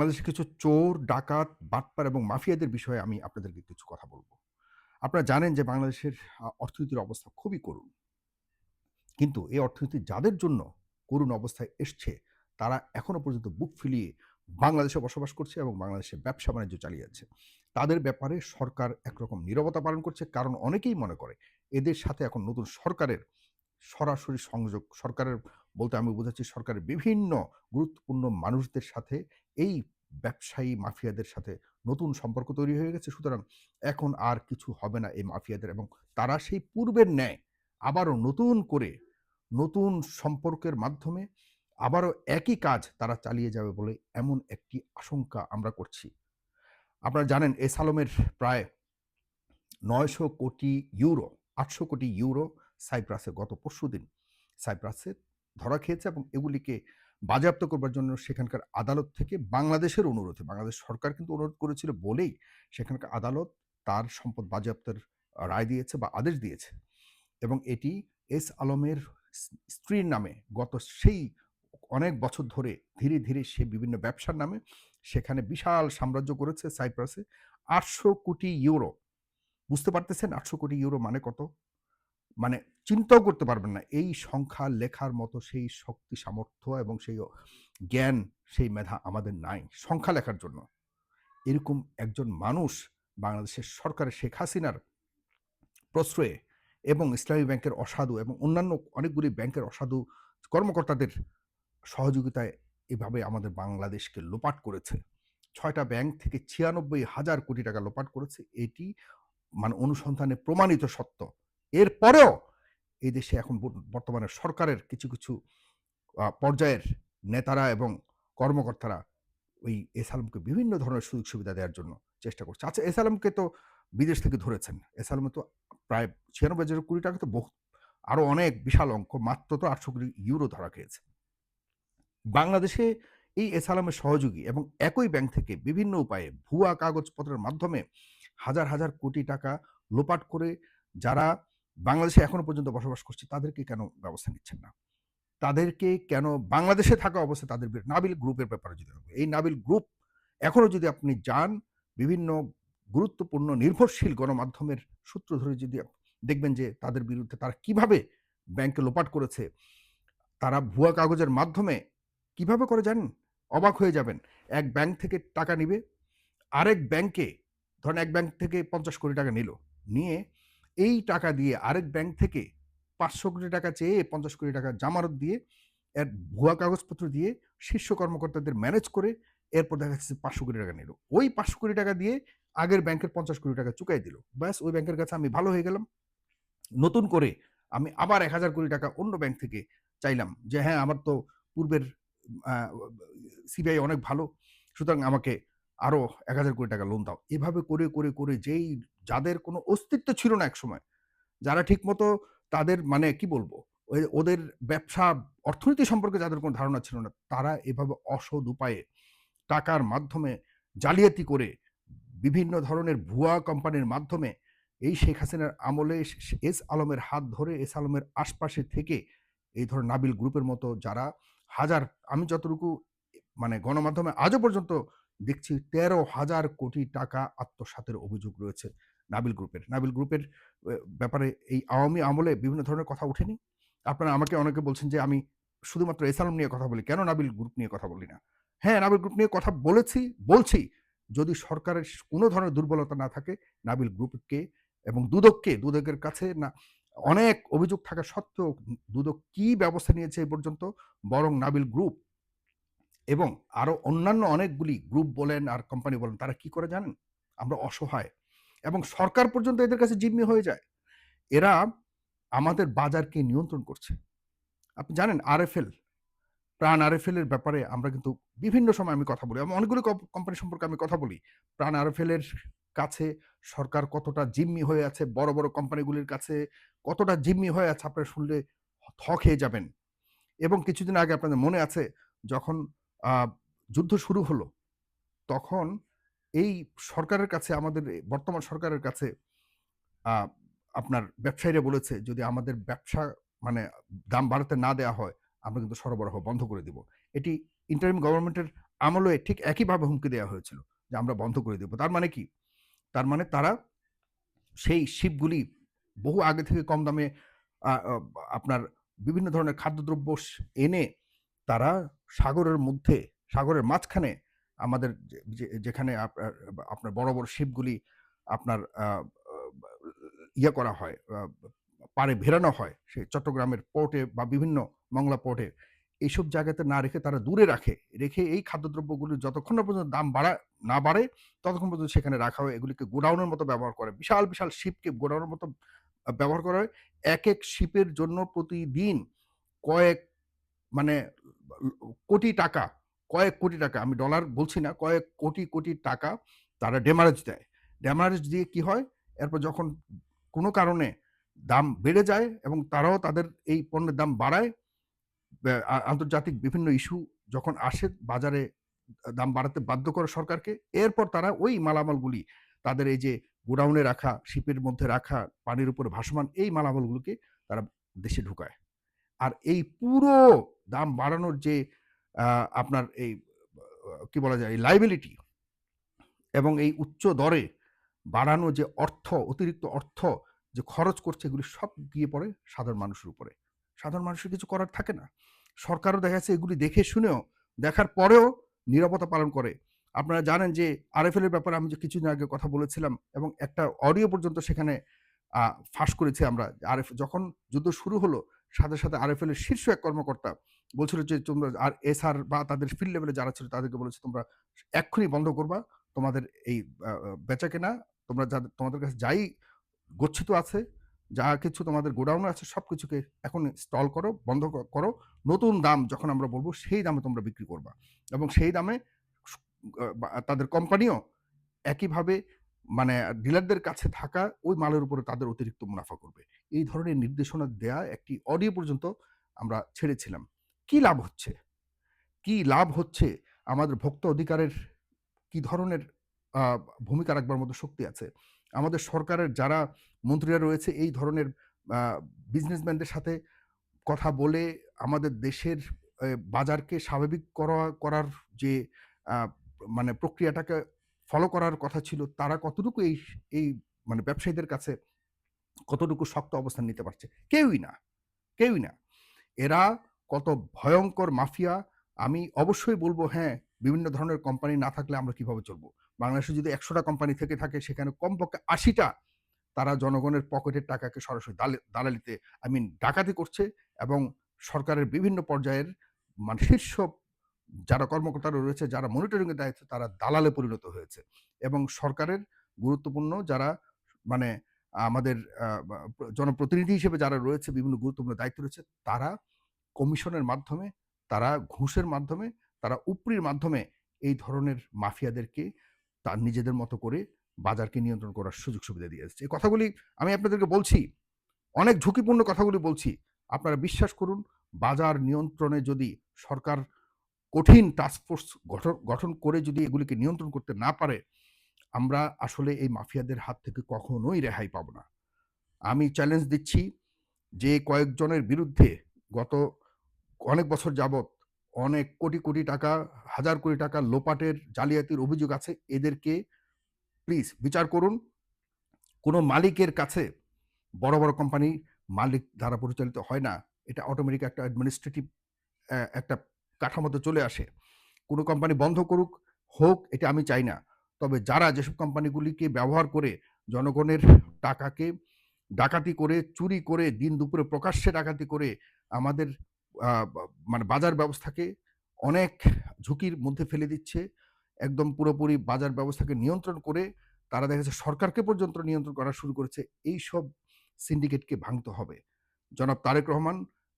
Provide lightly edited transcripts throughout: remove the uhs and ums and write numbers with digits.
বাংলাদেশে কিছু চোর, ডাকাত, বাটপার এবং মাফিয়াদের বিষয়ে আমি আপনাদেরকে কিছু কথা বলব। আপনারা জানেন যে বাংলাদেশের অর্থনীতির অবস্থা খুবই করুণ। কিন্তু এই অর্থনীতি যাদের জন্য করুণ অবস্থায় এসছে, তারা এখনো পর্যন্ত বুক ফুলিয়ে বাংলাদেশে বসবাস করছে এবং বাংলাদেশে ব্যবসা-বাণিজ্য চালিয়ে যাচ্ছে। তাদের ব্যাপারে সরকার একরকম নীরবতা পালন করছে। কারণ অনেকেই মনে করে এদের সাথে এখন নতুন সরকারের সরাসরি সংযোগ, সরকারের বলতে আমি বোঝাচ্ছি সরকারের বিভিন্ন গুরুত্বপূর্ণ মানুষদের সাথে এই ব্যবসায়ী মাফিয়াদের সাথে নতুন সম্পর্ক তৈরি হয়ে গেছে। সুতরাং এখন আর কিছু হবে না এই মাফিয়াদের, এবং তারা সেই পূর্বের ন্যায় আবারও নতুন করে নতুন সম্পর্কের মাধ্যমে আবারও একই কাজ তারা চালিয়ে যাবে বলে এমন একটি আশঙ্কা আমরা করছি। আপনারা জানেন এস আলমের প্রায় ৯০০ কোটি ইউরো, ৮০০ কোটি ইউরো সাইপ্রাসে গত পরশুদিন সাইপ্রাসে ধরা খেয়েছে, এবং এগুলিকে বাজেয়াপ্ত করবার জন্য সেখানকার আদালত থেকে বাংলাদেশের অনুরোধে, বাংলাদেশ সরকার কিন্তু অনুরোধ করেছিল বলেই সেখানকার আদালত তার সম্পদ বাজেয়াপ্তের রায় দিয়েছে বা আদেশ দিয়েছে। এবং এটি এস আলমের স্ত্রীর নামে গত সেই অনেক বছর ধরে ধীরে, ধীরে সে বিভিন্ন ব্যবসার নামে সেখানে বিশাল সাম্রাজ্য করেছে সাইপ্রাসে। ৮০০ কোটি ইউরো, বুঝতে পারতেছেন ৮০০ কোটি ইউরো মানে কত? মানে চিন্তাও করতে পারবেন না। এই সংখ্যা লেখার মতো সেই শক্তি, সামর্থ্য এবং সেই জ্ঞান, সেই মেধা আমাদের নাই সংখ্যা লেখার জন্য। এরকম একজন মানুষ বাংলাদেশের সরকারের শেখ হাসিনার প্রশ্রয়ে এবং ইসলামী ব্যাংকের অসাধু এবং অন্যান্য অনেকগুলি ব্যাংকের অসাধু কর্মকর্তাদের সহযোগিতায় এভাবে আমাদের বাংলাদেশকে লোপাট করেছে। ৬ টা ব্যাংক থেকে ৯৬,০০০ কোটি টাকা লোপাট করেছে। এটি মানে অনুসন্ধানে প্রমাণিত সত্য। এরপরেও এই দেশে এখন বর্তমানে সরকারের কিছু, কিছু পর্যায়ের নেতারা এবং কর্মকর্তারা ওই এস আলমকে বিভিন্ন ধরনের সুযোগ সুবিধা দেওয়ার জন্য চেষ্টা করছে। আচ্ছা, এস আলমকে তো বিদেশ থেকে ধরেছেন। এস আলমের তো প্রায় ৯৬,০০০ কোটি টাকা তো আরো অনেক বিশাল অঙ্ক। মাত্র তো ৮০০ কোটি ইউরো ধরা খেয়েছে। বাংলাদেশে এই এস আলমের সহযোগী এবং একই ব্যাংক থেকে বিভিন্ন উপায়ে ভুয়া কাগজপত্রের মাধ্যমে হাজার, হাজার কোটি টাকা লোপাট করে যারা বাংলাদেশে এখনো পর্যন্ত বসবাস করছে, তাদেরকে কেন ব্যবস্থা নিচ্ছেন না? তাদেরকে কেন বাংলাদেশে থাকা অবস্থায় তাদের নাবিল গ্রুপের ব্যাপারে যদি হবে, এই নাবিল গ্রুপ এখনো যদি আপনি যান বিভিন্ন গুরুত্বপূর্ণ নির্ভরশীল গণমাধ্যমের সূত্র ধরে যদি দেখবেন যে তাদের বিরুদ্ধে তারা কিভাবে ব্যাংকে লোপাট করেছে, তারা ভুয়া কাগজের মাধ্যমে কিভাবে করে জানেন? অবাক হয়ে যাবেন। এক ব্যাংক থেকে টাকা নিবে, আরেক ব্যাংকে ধরেন এক ব্যাংক থেকে ৫০ কোটি টাকা নিল। নিয়ে এই টাকা দিয়ে আরেক ব্যাংক থেকে ৫০০ কোটি টাকা চেয়ে ৫০ কোটি টাকা জামানত দিয়ে এর ভুয়া কাগজপত্র দিয়ে শীর্ষ কর্মকর্তাদের ম্যানেজ করে এরপর দেখা যাচ্ছে ৫০০ কোটি টাকা নিল। ওই ৫০০ কোটি টাকা দিয়ে আগের ব্যাংকের ৫০ কোটি টাকা চুকাই দিল। ব্যাস, ওই ব্যাংকের কাছে আমি ভালো হয়ে গেলাম। নতুন করে আমি আবার ১,০০০ কোটি টাকা অন্য ব্যাংক থেকে চাইলাম যে, হ্যাঁ, আমার তো পূর্বের আ সিবিআই অনেক ভালো। সুতরাং আমাকে আরো ১,০০০ কোটি টাকা লোন দাও। এভাবে করে, করে, করে যেই যাদের কোনো অস্তিত্ব ছিল না একসময়, যারা ঠিকমতো তাদের মানে কি বলবো? ওদের ব্যবসা, অর্থনীতি সম্পর্কে যাদের কোনো ধারণা ছিল না, তারা এভাবে অসৎ উপায়ে টাকার মাধ্যমে জালিয়াতি করে বিভিন্ন ধরনের ভুয়া কোম্পানির মাধ্যমে এই শেখ হাসিনার আমলে এস আলমের হাত ধরে এস আলমের আশপাশে থেকে এই ধরনের নাবিল গ্রুপের মতো যারা হাজার, আমি যতটুকু মানে গণমাধ্যমে আজও পর্যন্ত দেখছি ১৩,০০০ কোটি টাকা আত্মসাতের অভিযোগ রয়েছে নাবিল গ্রুপের। নাবিল গ্রুপের ব্যাপারে এই আওয়ামী আমলে বিভিন্ন ধরনের কথা ওঠেনি? আপনারা আমাকে অনেকে বলছেন যে আমি শুধুমাত্র এস আলম নিয়ে কথা বলি। কেন নাবিল গ্রুপ নিয়ে কথা বলি না? হ্যাঁ, নাবিল গ্রুপ নিয়ে কথা বলছি। যদি সরকারের কোনো ধরনের দুর্বলতা না থাকে, নাবিল গ্রুপকে এবং দুদকের কাছে না অনেক অভিযোগ থাকা সত্ত্বেও দুদক কি ব্যবস্থা নিয়েছে এ পর্যন্ত? বরং নাবিল গ্রুপ এবং আরো অন্যান্য অনেকগুলি গ্রুপ বলেন আর কোম্পানি বলেন, তারা কি করে জানেন? আমরা অসহায় এবং সরকার পর্যন্ত এদের কাছে জিম্মি হয়ে যায়। এরা আমাদের বাজারকে নিয়ন্ত্রণ করছে। আপনি জানেন আরএফএল, প্রাণ আরএফএল এর ব্যাপারে আমরা কিন্তু বিভিন্ন সময় আমি কথা বলি। আমি অনেকগুলো কোম্পানি সম্পর্কে আমি কথা বলি। প্রাণ আরএফএল এর কাছে সরকার কতটা জিম্মি হয়ে আছে, বড়, বড় কোম্পানিগুলির কাছে কতটা জিম্মি হয়ে আছে, আপনারা শুনলে খেয়ে যাবেন। এবং কিছুদিন আগে আপনাদের মনে আছে যখন আ যুদ্ধ শুরু হলো, তখন এই সরকারের কাছে, আমাদের বর্তমান সরকারের কাছে আ আপনার ব্যবসায়ীরা বলেছে, যদি আমাদের ব্যবসা মানে দাম বাড়াতে না দেয়া হয়, আমরা কিন্তু সরবরাহ বন্ধ করে দিব। এটি ইন্টারিম গভর্নমেন্টের আমলে ঠিক একইভাবে হুমকি দেওয়া হয়েছিল যে আমরা বন্ধ করে দেব। তার মানে কি? তার মানে তারা সেই শিপগুলি বহু আগে থেকে কম দামে আ আ আপনার বিভিন্ন ধরনের খাদ্যদ্রব্য এনে তারা সাগরের মধ্যে, সাগরের মাঝখানে আমাদের যেখানে আপনার বড়, বড় শিপগুলি আপনার ইয়ে করা হয়, পাড়ে ভেড়ানো হয়, সেই চট্টগ্রামের পোর্টে বা বিভিন্ন মংলা পোর্টে, এইসব জায়গাতে না রেখে তারা দূরে রাখে। রেখে এই খাদ্যদ্রব্যগুলো যতক্ষণ না পর্যন্ত দাম না বাড়ে, ততক্ষণ পর্যন্ত সেখানে রাখা হয়। এগুলিকে গোডাউনের মতো ব্যবহার করে। বিশাল, বিশাল শিপকে গোডাউনের মতো ব্যবহার করা হয়। একেক শিপের জন্য প্রতিদিন কয়েক মানে কোটি টাকা, কয়েক কোটি টাকা, আমি ডলার বলছি না, কয়েক কোটি, কোটি টাকা তারা ডেমারেজ দেয়। ডেমারেজ দিয়ে কি হয়? এরপর যখন কোনো কারণে দাম বেড়ে যায় এবং তারাও তাদের এই পণ্যের দাম বাড়ায়, আন্তর্জাতিক বিভিন্ন ইস্যু যখন আসে বাজারে দাম বাড়াতে বাধ্য করে সরকারকে। এরপর তারা ওই মালামালগুলি তাদের এই যে গোডাউনে রাখা, শিপের মধ্যে রাখা, পানির উপরে ভাসমান এই মালামালগুলোকে তারা দেশে ঢুকায়। আর এই পুরো দাম বাড়ানোর যে আপনার এই কি বলা যায়? এই লায়াবিলিটি এবং এই উচ্চ দরে বাড়ানো যে অর্থ, অতিরিক্ত অর্থ যে খরচ করছে, এগুলি সব গিয়ে পড়ে সাধারণ মানুষের উপরে। সাধারণ মানুষের কিছু করার থাকে না। সরকারও দেখা যাচ্ছে এগুলি দেখে শুনেও, দেখার পরেও নীরবতা পালন করে। আপনারা জানেন যে আরএফএল এর ব্যাপারে আমি যে কিছুদিন আগে কথা বলেছিলাম এবং একটা অডিও পর্যন্ত সেখানে আ ফাঁস করেছি আমরা। যখন যুদ্ধ শুরু হলো, সাথে, সাথে আরএফএল এর শীর্ষ এক কর্মকর্তা বলছিল যে, "তোমরা", আর এসআর বা তাদের ফিল্ড লেভেলে যারা ছিল তাদেরকে বলেছে, "তোমরা এক্ষুনি বন্ধ করবা। তোমাদের এই বেচাকেনা, তোমাদের কাছে যাই গচ্ছিত আছে, যা কিছু তোমাদের গোডাউনে আছে সবকিছুকে এখন স্টল করো, বন্ধ করো। নতুন দাম যখন আমরা বলব সেই দামে তোমরা বিক্রি করবা। এবং সেই দামে সু তাদের কোম্পানিও একইভাবে মানে ডিলারদের কাছে থাকা ওই মালের উপরে তাদের অতিরিক্ত মুনাফা করবে।" এই ধরনের নির্দেশনা দেয়া একটি অডিও পর্যন্ত আমরা ছেড়েছিলাম। কি লাভ হচ্ছে? কি লাভ হচ্ছে? আমাদের ভোক্তা অধিকারের কি ধরনের আ ভূমিকা রাখবার মতো শক্তি আছে? আমাদের সরকারের যারা মন্ত্রীরা রয়েছে এই ধরনের আ বিজনেসম্যানদের সাথে কথা বলে আমাদের দেশের বাজারকে স্বাভাবিক করার যে আ মানে প্রক্রিয়াটাকে ফলো করার কথা ছিল, তারা কতটুকু এই মানে ব্যবসায়ীদের কাছে কতটুকু শক্ত অবস্থান নিতে পারছে? কেউই না, কেউই না। এরা কত ভয়ঙ্কর মাফিয়া! আমি অবশ্যই বলব, হ্যাঁ, বিভিন্ন ধরনের কোম্পানি না থাকলে আমরা কিভাবে চলবো? বাংলাদেশে যদি ১০০ টা কোম্পানি থেকে থাকে সেখানে কমপক্ষে ৮০ টা তারা জনগণের পকেটের টাকাকে সরাসরি দালালিতে, ডাকাতি করছে এবং সরকারের বিভিন্ন পর্যায়ের মানে শীর্ষ যারা কর্মকর্তারা রয়েছে, যারা মনিটরিং এর দায়িত্বে, তারা দালালে পরিণত হয়েছে। এবং সরকারের গুরুত্বপূর্ণ যারা মানে আমাদের বা জনপ্রতিনিধি হিসেবে যারা রয়েছে, বিভিন্ন গুরুত্বপূর্ণ দায়িত্বে রয়েছে, তারা কমিশনের মাধ্যমে, তারা ঘুষের মাধ্যমে, তারা উপরির মাধ্যমে এই ধরনের মাফিয়াদেরকে তার নিজেদের মতো করে বাজারকে নিয়ন্ত্রণ করার সুযোগ সুবিধা দিয়ে এসছে। এই কথাগুলি আমি আপনাদেরকে বলছি, অনেক ঝুঁকিপূর্ণ কথাগুলি বলছি। আপনারা বিশ্বাস করুন, বাজার নিয়ন্ত্রণে যদি সরকার কঠিন টাস্ক ফোর্স গঠন করে যদি এগুলিকে নিয়ন্ত্রণ করতে না পারে, আমরা আসলে এই মাফিয়াদের হাত থেকে কখনোই রেহাই পাবো না। আমি চ্যালেঞ্জ দিচ্ছি যে কয়েকজনের বিরুদ্ধে গত অনেক বছর যাবৎ অনেক কোটি, কোটি টাকা, হাজার কোটি টাকা লোপাটের, জালিয়াতির অভিযোগ আছে। এদেরকে প্লিজ বিচার করুন। কোনো মালিকের কাছে বড়, বড় কোম্পানি মালিক দ্বারা পরিচালিত হয় না। এটা অটোমেটিক একটা অ্যাডমিনিস্ট্রেটিভ একটা কাঠামোতে চলে আসে। কোনো কোম্পানি বন্ধ করুক, হোক, এটা আমি চাই না। তবে যারা যেসব কোম্পানিগুলিকে ব্যবহার করে জনগণের টাকাকে ডাকাতি করে, চুরি করে, দিন দুপুরে প্রকাশ্যে ডাকাতি করে আমাদের আ বা মানে বাজার ব্যবস্থাকে অনেক ঝুঁকির মধ্যে ফেলে দিচ্ছে। একদম পুরোপুরি বাজার ব্যবস্থাকে নিয়ন্ত্রণ করে তারা দেখা যাচ্ছে সরকারকে পর্যন্ত নিয়ন্ত্রণ করা শুরু করেছে। এইসব সিন্ডিকেটকে ভাঙতে হবে। জনাব তারেক রহমান,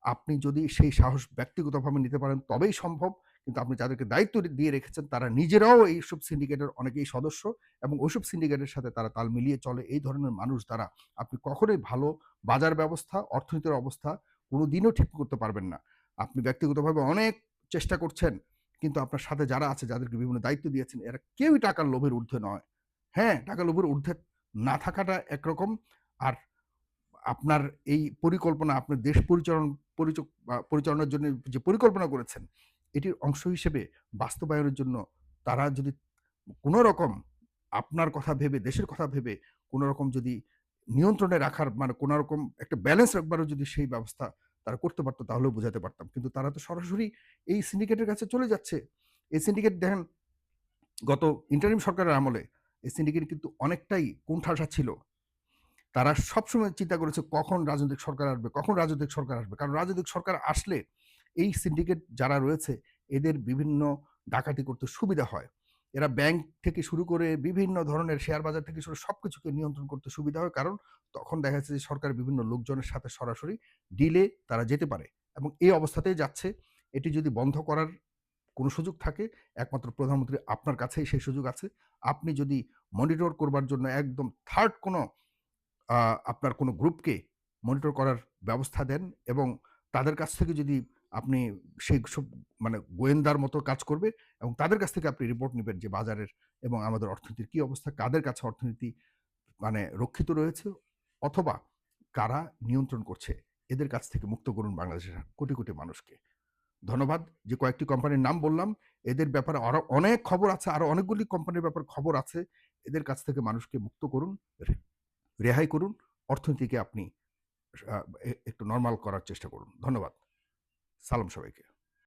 আপনি যদি সেই সাহস ব্যক্তিগতভাবে নিতে পারেন তবেই সম্ভব। কিন্তু আপনি যাদেরকে দায়িত্ব দিয়ে রেখেছেন তারা নিজেরাও এইসব সিন্ডিকেটের অনেকেই সদস্য এবং ওইসব সিন্ডিকেটের সাথে তারা তাল মিলিয়ে চলে। এই ধরনের মানুষ দ্বারা আপনি কখনোই ভালো বাজার ব্যবস্থা, অর্থনীতির অবস্থা কোনোদিনও ঠিক করতে পারবেন না। আপনি ব্যক্তিগতভাবে অনেক চেষ্টা করছেন, কিন্তু আপনার সাথে যারা আছে, যাদেরকে বিভিন্ন দায়িত্ব দিয়েছেন, এরা কেউই টাকার লোভের ঊর্ধ্বে নয়। হ্যাঁ, টাকার লোভের ঊর্ধ্বে না থাকাটা একরকম, আর আপনার এই পরিকল্পনা, আপনার দেশ পরিচালনার জন্য যে পরিকল্পনা করেছেন, এটির অংশ হিসেবে বাস্তবায়নের জন্য তারা যদি কোনো রকম আপনার কথা ভেবে, দেশের কথা ভেবে কোনো রকম যদি নিয়ন্ত্রণে রাখার মানে কোনো রকম একটা ব্যালেন্স রাখবারও যদি সেই ব্যবস্থা তারা করতে পারত তাহলেও বোঝাতে পারতাম। কিন্তু তারা তো সরাসরি এই সিন্ডিকেটের কাছে চলে যাচ্ছে। এই সিন্ডিকেট দেখেন গত ইন্টারিম সরকারের আমলে এই সিন্ডিকেট কিন্তু অনেকটাই কোণঠাসা ছিল। তারা সবসময় চিন্তা করেছে কখন রাজনৈতিক সরকার আসবে, কখন রাজনৈতিক সরকার আসবে। কারণ রাজনৈতিক সরকার আসলে এই সিন্ডিকেট যারা রয়েছে এদের বিভিন্ন ডাকাতি করতে সুবিধা হয়। এরা ব্যাংক থেকে শুরু করে বিভিন্ন ধরনের শেয়ার বাজার থেকে শুরু সবকিছুকে নিয়ন্ত্রণ করতে সুবিধা হয়। কারণ তখন দেখা যাচ্ছে যে সরকার বিভিন্ন লোকজনের সাথে সরাসরি ডিলে তারা যেতে পারে। এবং এই অবস্থাতেই যাচ্ছে। এটি যদি বন্ধ করার কোনো সুযোগ থাকে একমাত্র প্রধানমন্ত্রী আপনার কাছেই সেই সুযোগ আছে। আপনি যদি মনিটর করবার জন্য একদম থার্ড কোনো আপনার কোনো গ্রুপকে মনিটর করার ব্যবস্থা দেন এবং তাদের কাছ থেকে যদি আপনি সেই সব মানে গোয়েন্দার মতো কাজ করবে এবং তাদের কাছ থেকে আপনি রিপোর্ট নিবেন যে বাজারের এবং আমাদের অর্থনীতির কি অবস্থা, কাদের কাছে অর্থনীতি মানে রক্ষিত রয়েছে অথবা কারা নিয়ন্ত্রণ করছে। এদের কাছ থেকে মুক্ত করুন বাংলাদেশের কোটি, কোটি মানুষকে। ধন্যবাদ। যে কয়েকটি কোম্পানির নাম বললাম, এদের ব্যাপারে আরো অনেক খবর আছে, আরো অনেকগুলি কোম্পানির ব্যাপারে খবর আছে। এদের কাছ থেকে মানুষকে মুক্ত করুন, রেহাই করুন। অর্থনীতিকে আপনি আ একটু নরমাল করার চেষ্টা করুন। ধন্যবাদ। সালাম সবাইকে।